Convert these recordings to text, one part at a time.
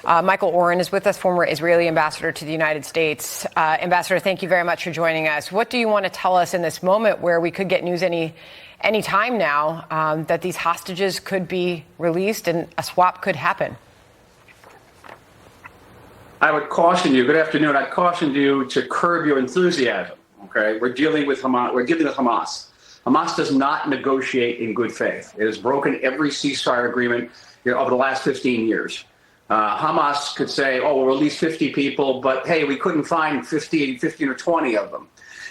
Michael Oren is with us, former Israeli ambassador to the United States. Ambassador, thank you very much for joining us. What do you want to tell us in this moment where we could get news any time now that these hostages could be released and a swap could happen? I would caution you, good afternoon, I'd caution you to curb your enthusiasm, okay? We're dealing with Hamas. Hamas does not negotiate in good faith. It has broken every ceasefire agreement over the last 15 years. Hamas could say, oh, we'll release 50 people, but hey, we couldn't find 15 or 20 of them.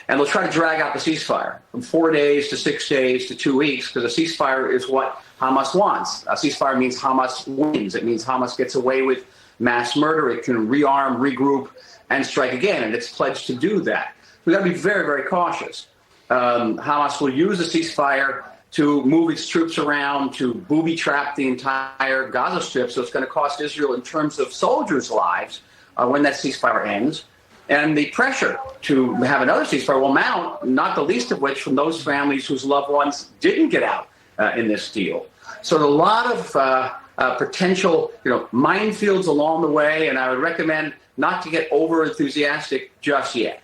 And they'll try to drag out the ceasefire from 4 days to 6 days to 2 weeks, because a ceasefire is what Hamas wants. A ceasefire means Hamas wins. It means Hamas gets away with mass murder. It can rearm, regroup, and strike again, and it's pledged to do that. We've got to be very, very cautious. Hamas will use the ceasefire to move its troops around, to booby-trap the entire Gaza Strip, so it's going to cost Israel in terms of soldiers' lives when that ceasefire ends. And the pressure to have another ceasefire will mount, not the least of which from those families whose loved ones didn't get out in this deal. So a lot of potential, minefields along the way, and I would recommend not to get over-enthusiastic just yet.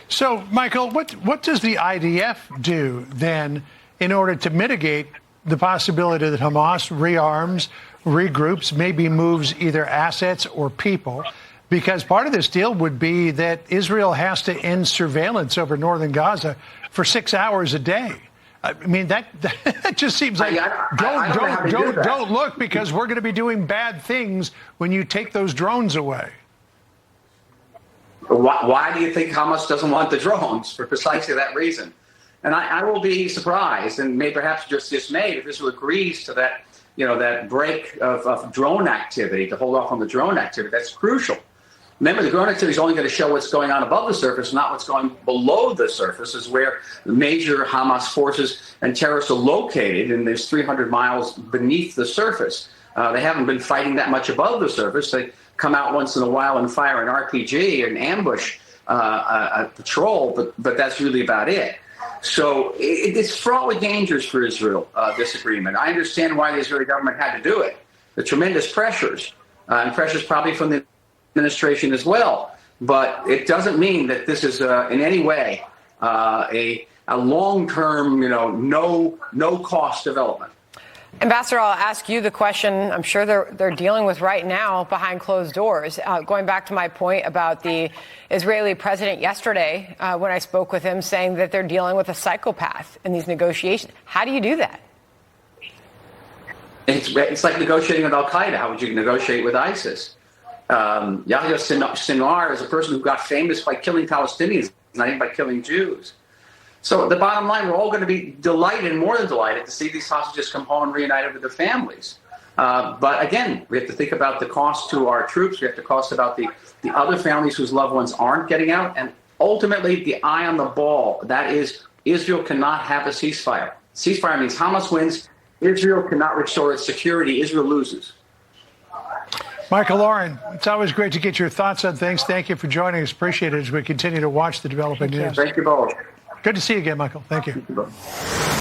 So, Michael, what does the IDF do then in order to mitigate the possibility that Hamas rearms, regroups, maybe moves either assets or people? Because part of this deal would be that Israel has to end surveillance over northern Gaza for 6 hours a day. I mean, that just seems like don't look, because we're going to be doing bad things when you take those drones away. Why do you think Hamas doesn't want the drones? For precisely that reason. And I will be surprised and maybe perhaps just dismayed if Israel agrees to that, that break of drone activity, to hold off on the drone activity. That's crucial. Remember, the drone activity is only going to show what's going on above the surface, not what's going below the surface, is where the major Hamas forces and terrorists are located, and there's 300 miles beneath the surface. They haven't been fighting that much above the surface. They come out once in a while and fire an RPG and ambush a patrol, but that's really about it. So it's fraught with dangers for Israel, this agreement. I understand why the Israeli government had to do it. The tremendous pressures, and pressures probably from the administration as well. But it doesn't mean that this is in any way a long-term, no-cost development. Ambassador, I'll ask you the question I'm sure they're dealing with right now behind closed doors. Going back to my point about the Israeli president yesterday, when I spoke with him, saying that they're dealing with a psychopath in these negotiations. How do you do that? It's like negotiating with Al-Qaeda. How would you negotiate with ISIS? Yahya Sinwar is a person who got famous by killing Palestinians, not even by killing Jews. So the bottom line, we're all going to be delighted, more than delighted, to see these hostages come home reunited with their families. But again, we have to think about the cost to our troops. We have to cost about the other families whose loved ones aren't getting out. And ultimately, the eye on the ball, that is, Israel cannot have a ceasefire. Ceasefire means Hamas wins. Israel cannot restore its security. Israel loses. Michael Oren, it's always great to get your thoughts on things. Thank you for joining us. Appreciate it as we continue to watch the developing news. Thank you both. Good to see you again, Michael. Thank you. Thank you both.